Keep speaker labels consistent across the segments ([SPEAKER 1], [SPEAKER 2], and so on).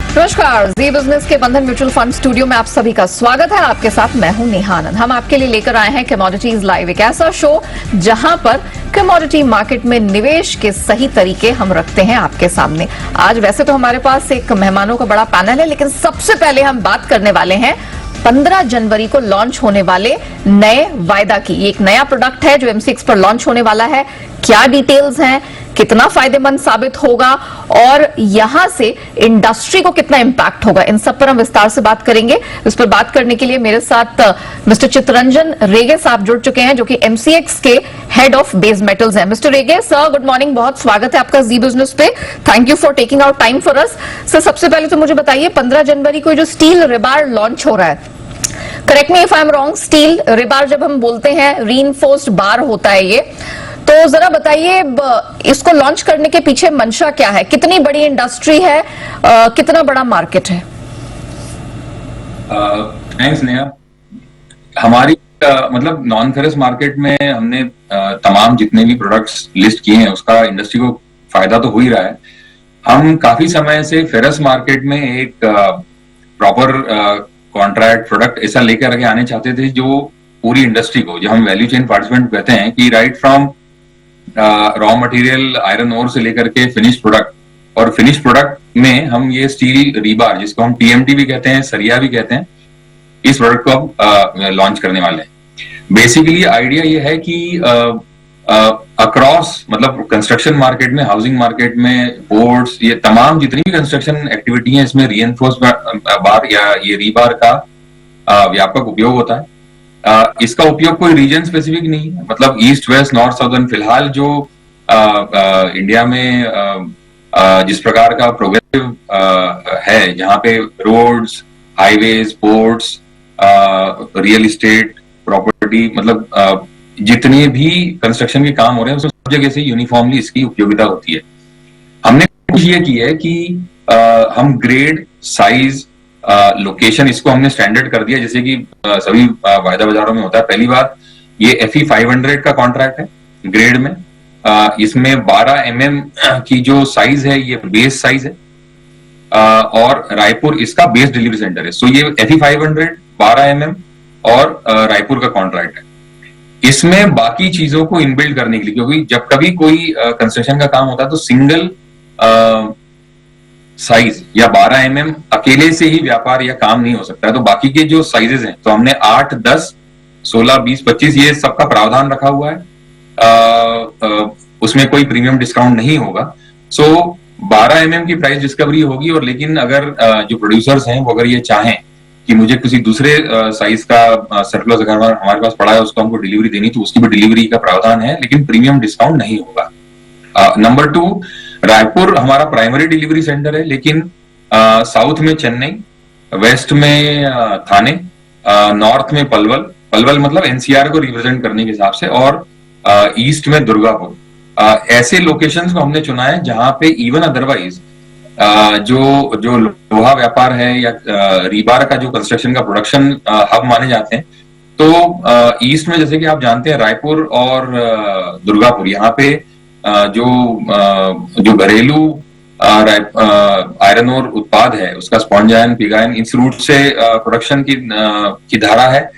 [SPEAKER 1] नमस्कार, जी बिजनेस के बंधन म्यूचुअल फंड स्टूडियो में आप सभी का स्वागत है। आपके साथ मैं हूं नेहा आनंद। हम आपके लिए लेकर आए हैं कमोडिटीज लाइव, एक ऐसा शो जहां पर कमोडिटी मार्केट में निवेश के सही तरीके हम रखते हैं आपके सामने। आज वैसे तो हमारे पास एक मेहमानों का बड़ा पैनल है, लेकिन सबसे पहले हम बात करने वाले हैं 15 जनवरी को लॉन्च होने वाले नए वायदा की। ये एक नया प्रोडक्ट है जो एमसीएक्स पर लॉन्च होने वाला है। क्या डिटेल्स हैं, कितना फायदेमंद साबित होगा और यहां से इंडस्ट्री को कितना इंपैक्ट होगा, इन सब पर हम विस्तार से बात करेंगे। इस पर बात करने के लिए मेरे साथ मिस्टर चित्तरंजन रेगे साहब जुड़ चुके हैं, जो कि एमसीएक्स के हेड ऑफ बेस मेटल्स हैं। मिस्टर रेगे सर, गुड मॉर्निंग, बहुत स्वागत है आपका जी बिजनेस पे। Thank you for taking out time for us. Sir, सबसे पहले तो मुझे बताइए, 15 जनवरी को जो स्टील रिबार लॉन्च हो रहा है, correct me if I am wrong, steel rebar जब हम बोलते हैं रीइंफोर्स्ड बार होता है ये, तो जरा बताइए इसको लॉन्च करने के पीछे मंशा क्या है, कितनी बड़ी इंडस्ट्री है, कितना बड़ा मार्केट है?
[SPEAKER 2] थैंक्स नेहा। हमारी मतलब नॉन फेरस मार्केट में हमने तमाम जितने भी प्रोडक्ट्स लिस्ट किए हैं उसका इंडस्ट्री को फायदा तो हो ही रहा है। हम काफी समय से फेरस मार्केट में एक प्रॉपर कॉन्ट्रैक्ट प्रोडक्ट ऐसा लेकर आगे आने चाहते थे जो पूरी इंडस्ट्री को, जो हम वैल्यू चेन पार्टिसिपेंट कहते हैं, कि right from raw material iron ore से लेकर के फिनिश प्रोडक्ट, और फिनिश प्रोडक्ट में हम ये स्टील रीबार, जिसको हम टीएमटी भी कहते हैं, सरिया भी कहते हैं, इस प्रोडक्ट को अब लॉन्च करने वाले हैं। बेसिकली आइडिया ये है कि अक्रॉस मतलब कंस्ट्रक्शन मार्केट में, हाउसिंग मार्केट में, बोर्ड्स, ये तमाम जितनी भी कंस्ट्रक्शन एक्टिविटी है, इसमें रीइंफोर्स बार या ये रीबार का व्यापक उपयोग होता है। इसका उपयोग कोई रीजन स्पेसिफिक नहीं है, मतलब ईस्ट वेस्ट नॉर्थ साउदर्न। फिलहाल जो इंडिया में जिस प्रकार का प्रोग्रेसिव है, जहां पे roads, highways, ports, real estate, property, मतलब जितने भी कंस्ट्रक्शन के काम हो रहे हैं उसमें सब जगह से यूनिफॉर्मली इसकी उपयोगिता होती है। हमने कोशिश ये की है कि हम ग्रेड, साइज, लोकेशन, इसको हमने स्टैंडर्ड कर दिया, जैसे कि सभी वायदा बाजारों में होता है। पहली बात, ये FE 500 का कॉन्ट्रैक्ट है ग्रेड में। इसमें 12 mm की जो साइज है ये बेस साइज है, और रायपुर इसका बेस डिलीवरी सेंटर है। सो ये FE 500 12 mm और रायपुर का कॉन्ट्रैक्ट है। इसमें बाकी चीजों को इनबिल्ड करने के लिए, क्योंकि जब कभी कोई कंस्ट्रक्शन का काम होता है तो सिंगल साइज या 12 mm अकेले से ही व्यापार या काम नहीं हो सकता है। तो बाकी के जो साइजेस हैं, तो हमने 8, 10, 16, 20, 25 ये सबका प्रावधान रखा हुआ है। उसमें कोई प्रीमियम डिस्काउंट नहीं होगा। सो 12 mm की प्राइस डिस्कवरी होगी, और लेकिन अगर जो प्रोड्यूसर्स हैं वो अगर ये चाहें कि मुझे किसी दूसरे साइज का सरप्लस अगर हमारे पास पड़ा है उसको हमको डिलीवरी देनी, तो उसकी भी डिलीवरी का प्रावधान है, लेकिन प्रीमियम डिस्काउंट नहीं होगा। नंबर 2, रायपुर हमारा प्राइमरी डिलीवरी सेंटर है, लेकिन साउथ में चेन्नई, वेस्ट में थाने, नॉर्थ में पलवल मतलब एनसीआर को रिप्रेजेंट करने के हिसाब से, और ईस्ट में दुर्गापुर। ऐसे लोकेशंस को हमने चुना है जहां पे इवन अदरवाइज जो लोहा व्यापार है या रीबार का जो कंस्ट्रक्शन का प्रोडक्शन हब माने जाते हैं, तो ईस्ट में जैसे कि आप जानते हैं रायपुर और दुर्गापुर, यहाँ पे जो घरेलू आयरन ओर उत्पाद है उसका स्पॉन्ज आयरन, पिग आयरन, इस रूट से प्रोडक्शन की धारा है।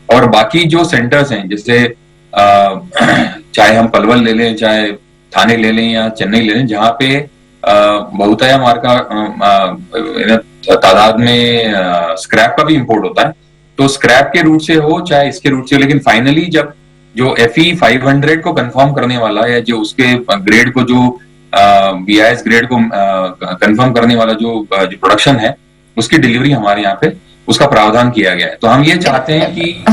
[SPEAKER 2] और बाकी जो सेंटर्स हैं, जैसे चाहे हम पलवल ले लें, चाहे थाने ले लें या चेन्नई ले लें, जहाँ पे बहुतायत मार्का तादाद में स्क्रैप का भी इंपोर्ट होता है, तो स्क्रैप के रूट से हो चाहे इसके रूट से, लेकिन फाइनली जब जो FE 500 को कंफर्म करने वाला या जो उसके ग्रेड को, जो BIS ग्रेड को कंफर्म करने वाला जो प्रोडक्शन है, उसकी डिलीवरी हमारे यहाँ पे उसका प्रावधान किया गया है। तो हम ये चाहते हैं कि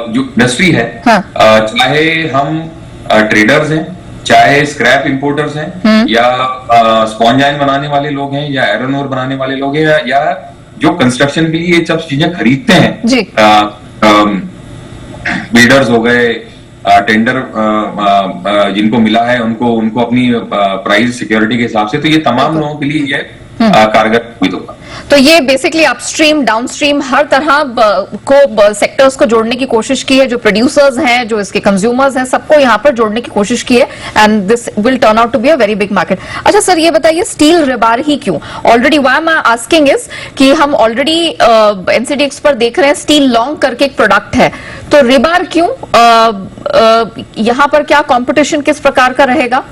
[SPEAKER 2] जो इंडस्ट्री है, चाहे हम ट्रेडर्स हैं, चाहे स्क्रैप इंपोर्टर्स हैं, या स्पॉन्ज आयरन बनाने वाले लोग हैं, या आयरन ओर बनाने वाले लोग हैं, या जो कंस्ट्रक्शन के लिए ये सब चीजें खरीदते हैं, बिल्डर्स हो गए, टेंडर जिनको मिला है उनको अपनी प्राइस सिक्योरिटी के हिसाब से, तो ये तमाम लोगों के लिए ये कारगर साबित होगा।
[SPEAKER 1] तो ये बेसिकली अपस्ट्रीम डाउनस्ट्रीम हर तरह को सेक्टर्स को जोड़ने की कोशिश की है, जो प्रोड्यूसर्स हैं, जो इसके कंज्यूमर्स हैं, सबको यहाँ पर जोड़ने की कोशिश की है, and this will turn out to be a very big market. अच्छा सर, ये बताइए स्टील रिबार ही क्यों? Already why I am asking is कि हम ऑलरेडी एनसीडीएक्स पर देख रहे हैं स्टील लॉन्ग करके एक प्रोडक्ट है, तो रिबार क्यों? यहाँ पर क्या कॉम्पिटिशन किस प्रकार का रहेगा?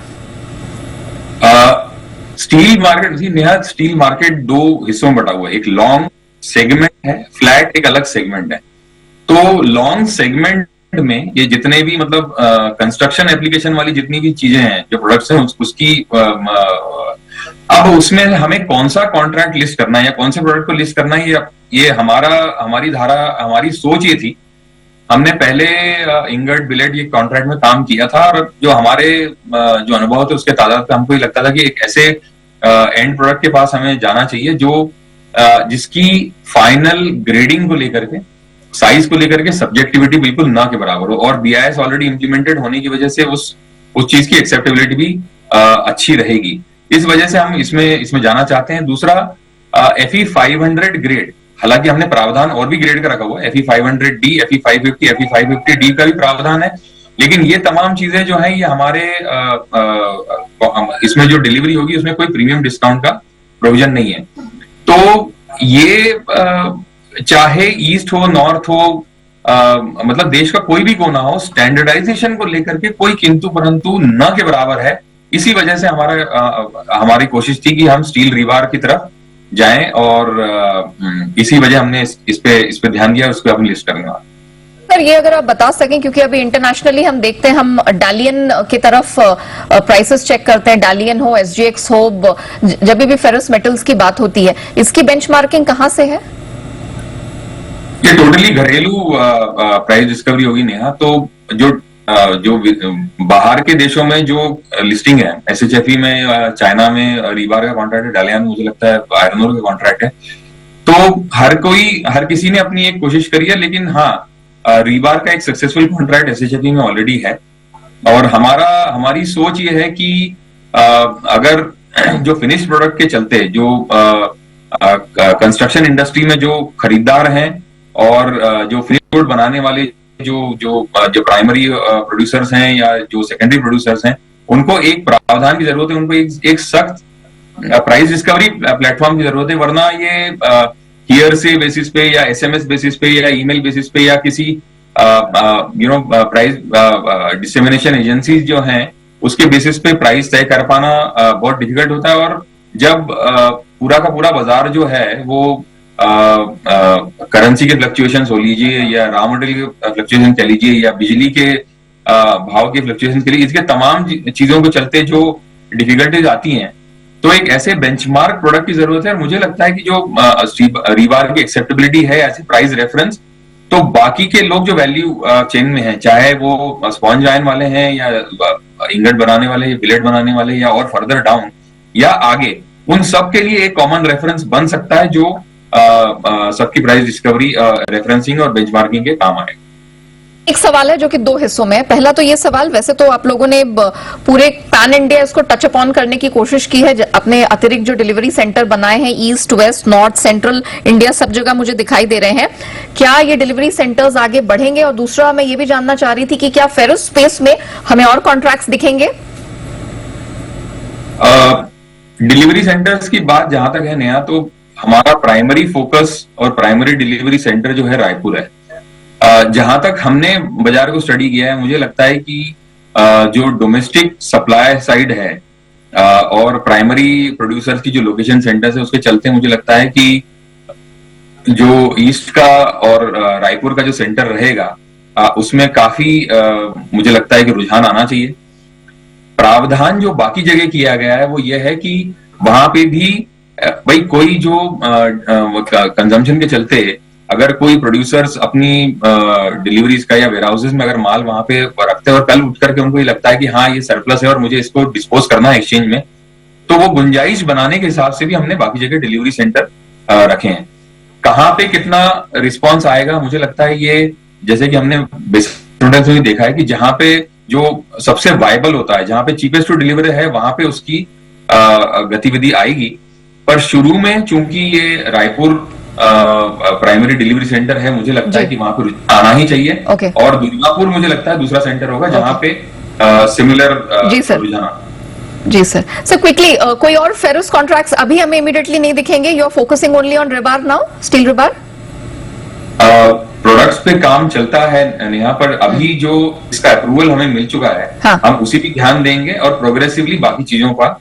[SPEAKER 2] Steel market Neha, steel market दो हिस्सों में बटा हुआ है। एक लॉन्ग सेगमेंट है, फ्लैट एक अलग सेगमेंट है। तो लॉन्ग सेगमेंट में ये जितने भी मतलब कंस्ट्रक्शन एप्लीकेशन वाली जितनी भी चीजें हैं, जो प्रोडक्ट्स हैं, उसकी अब उसमें हमें कौन सा कॉन्ट्रैक्ट लिस्ट करना है या कौन से प्रोडक्ट को लिस्ट करना है, ये हमारी सोच ये थी। हमने पहले इंगट बिलेट ये कॉन्ट्रैक्ट में काम किया था, और जो हमारे जो अनुभव थे उसके तादाद पे हमको ये लगता था कि एक ऐसे एंड प्रोडक्ट के पास हमें जाना चाहिए जो जिसकी फाइनल ग्रेडिंग को लेकर के, साइज को लेकर के सब्जेक्टिविटी बिल्कुल ना के बराबर हो, और बीआईएस ऑलरेडी इंप्लीमेंटेड होने की वजह से उस चीज की एक्सेप्टेबिलिटी भी अच्छी रहेगी। इस वजह से हम इसमें जाना चाहते हैं। दूसरा, FE 500 ग्रेड, हालांकि हमने प्रावधान और भी ग्रेड का रखा हुआ है, FE 500D, FE 550, FE 550D का भी प्रावधान है, लेकिन ये तमाम चीजें जो है ये हमारे इसमें जो डिलीवरी होगी उसमें कोई प्रीमियम डिस्काउंट का प्रोविजन नहीं है। तो ये चाहे ईस्ट हो, नॉर्थ हो, मतलब देश का कोई भी कोना हो, स्टैंडर्डाइजेशन को लेकर के कोई किंतु परंतु न के बराबर है। इसी वजह से हमारी कोशिश थी कि हम स्टील रीबार की तरफ जाएं, और इसी वजह हमने इस पे ध्यान दिया, उसको अपनी लिस्ट करने वाला।
[SPEAKER 1] सर, ये अगर आप बता सकें, क्योंकि अभी इंटरनेशनली हम देखते हैं, हम डालियन की तरफ प्राइसेस चेक करते हैं, डालियन हो, SGX हो, जब भी फेरस मेटल्स की बात होती है, इसकी बेंचमार्किंग कहां से है?
[SPEAKER 2] ये टोटली घरेलू प्राइस डिस्कवरी होगी नेहा। तो जो बाहर के देशों में जो लिस्टिंग है, SHFE में, चाइना में रीबार का कॉन्ट्रैक्ट है, डालियन मुझे लगता है आयरन ओर का कॉन्ट्रैक्ट है। तो हर किसी ने अपनी एक कोशिश करी है, लेकिन हाँ, रीबार का एक सक्सेसफुल कॉन्ट्रैक्ट SHFE में ऑलरेडी है, और हमारी सोच ये है कि अगर जो फिनिश प्रोडक्ट के चलते जो कंस्ट्रक्शन इंडस्ट्री में जो खरीदार हैं और जो फिनिश गुड बनाने वाले जो प्राइमरी प्रोड्यूसर्स हैं या जो सेकेंडरी प्रोड्यूसर्स हैं, उनको एक प्रावधान की जरूरत है, उनको एक सख्त प्राइस डिस्कवरी प्लेटफॉर्म की जरूरत है। वरना ये हियर से बेसिस पे या SMS बेसिस पे या ईमेल बेसिस पे या किसी प्राइस डिसेमिनेशन एजेंसीज जो हैं उसके बेसिस पे प्राइस तय कर पाना बहुत डिफिकल्ट होता है। और जब पूरा का पूरा बाजार जो है वो करेंसी के फ्लक्चुएशंस हो लीजिए या रॉ मटेरियल के फ्लक्चुएशन कह लीजिए या बिजली के भाव के फ्लक्चुएशन के लिए, इसके तमाम चीजों के चलते जो डिफिकल्टीज आती हैं, तो एक ऐसे बेंचमार्क प्रोडक्ट की जरूरत है। और मुझे लगता है कि जो रीबार की एक्सेप्टेबिलिटी है ऐसे प्राइस रेफरेंस, तो बाकी के लोग जो वैल्यू चेन में हैं, चाहे वो स्पॉन्ज आयन वाले हैं या इंगट बनाने वाले या बिलेट बनाने वाले या और फर्दर डाउन या आगे, उन सब के लिए एक कॉमन रेफरेंस बन सकता है जो सबकी प्राइस डिस्कवरी, रेफरेंसिंग और बेंचमार्किंग के काम आएगा।
[SPEAKER 1] एक सवाल है जो कि दो हिस्सों में है। पहला तो ये सवाल, वैसे तो आप लोगों ने पूरे पैन इंडिया इसको टच अप ऑन करने की कोशिश की है, अपने अतिरिक्त जो डिलीवरी सेंटर बनाए हैं east, west, north, central India, सब जगह मुझे दिखाई दे रहे हैं। क्या ये डिलीवरी सेंटर्स आगे बढ़ेंगे? और दूसरा, मैं ये भी जानना चाह रही थी कि क्या फेरस स्पेस में हमें और कॉन्ट्रैक्ट्स दिखेंगे?
[SPEAKER 2] डिलीवरी सेंटर्स की बात जहां तक है नया, तो हमारा प्राइमरी फोकस और प्राइमरी डिलीवरी सेंटर जो है रायपुर है। जहां तक हमने बाजार को स्टडी किया है, मुझे लगता है कि जो डोमेस्टिक सप्लाई साइड है और प्राइमरी प्रोड्यूसर्स की जो लोकेशन सेंटर्स है, उसके चलते मुझे लगता है कि जो ईस्ट का और रायपुर का जो सेंटर रहेगा, उसमें काफी मुझे लगता है कि रुझान आना चाहिए। प्रावधान जो बाकी जगह किया गया है वो ये है कि वहां पे भी भाई कोई जो कंजम्पशन के चलते अगर कोई प्रोड्यूसर्स अपनी डिलीवरीज का या वेयरहाउसेस में अगर माल वहां पे रखते हैं और कल उठ करके उनको ये लगता है कि हाँ ये सरप्लस है और मुझे इसको डिस्पोज करना है एक्सचेंज में, तो वो गुंजाइश बनाने के हिसाब से भी हमने बाकी जगह डिलीवरी सेंटर रखे हैं। कहाँ पे कितना रिस्पॉन्स आएगा, मुझे लगता है ये जैसे कि हमने बेसिक में देखा है कि जहां पे जो सबसे वायबल होता है, जहां पे चीपेस्ट टू डिलीवर है, वहां पे उसकी गतिविधि आएगी। पर शुरू में चूंकि ये रायपुर प्राइमरी डिलीवरी सेंटर है, मुझे लगता है
[SPEAKER 1] जी।
[SPEAKER 2] कि वहां पर आना ही चाहिए।
[SPEAKER 1] ओके।
[SPEAKER 2] और दुर्गापुर मुझे लगता है दूसरा सेंटर होगा जहां पे सिमिलर
[SPEAKER 1] जी सर।
[SPEAKER 2] रुझान।
[SPEAKER 1] जी सर। सर क्विकली, कोई और फेरस कॉन्ट्रैक्ट्स अभी हमें इमीडिएटली नहीं दिखेंगे? You are focusing only on rebar now, steel rebar?
[SPEAKER 2] Products पे काम चलता है नेहा, पर अभी जो इसका अप्रूवल हमें मिल चुका है,
[SPEAKER 1] हाँ।
[SPEAKER 2] हम उसी पे ध्यान देंगे और प्रोग्रेसिवली बाकी चीजों का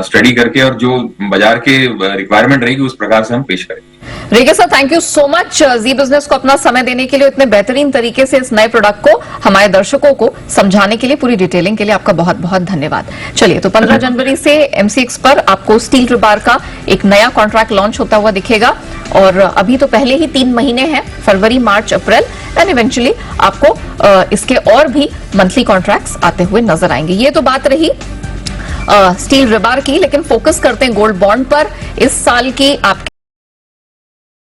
[SPEAKER 2] स्टडी करके और जो बाजार के रिक्वायरमेंट रहेगी उस प्रकार से हम पेश करेंगे।
[SPEAKER 1] Rege sir, thank you so much Zee business को अपना समय देने के लिए, इतने बेहतरीन तरीके से इस नए प्रोडक्ट को हमारे दर्शकों को समझाने के लिए, पूरी डिटेलिंग के लिए आपका बहुत बहुत धन्यवाद। चलिए, तो 15 जनवरी से MCX पर आपको स्टील रिबार का एक नया कॉन्ट्रैक्ट लॉन्च होता हुआ दिखेगा और अभी तो पहले ही 3 महीने हैं, फरवरी, मार्च, अप्रैल, एंड इवेंचुअली आपको इसके और भी मंथली कॉन्ट्रैक्ट्स आते हुए नजर आएंगे। ये तो बात रही स्टील रिबार की, लेकिन फोकस करते हैं गोल्ड बॉन्ड पर। इस साल की आपकी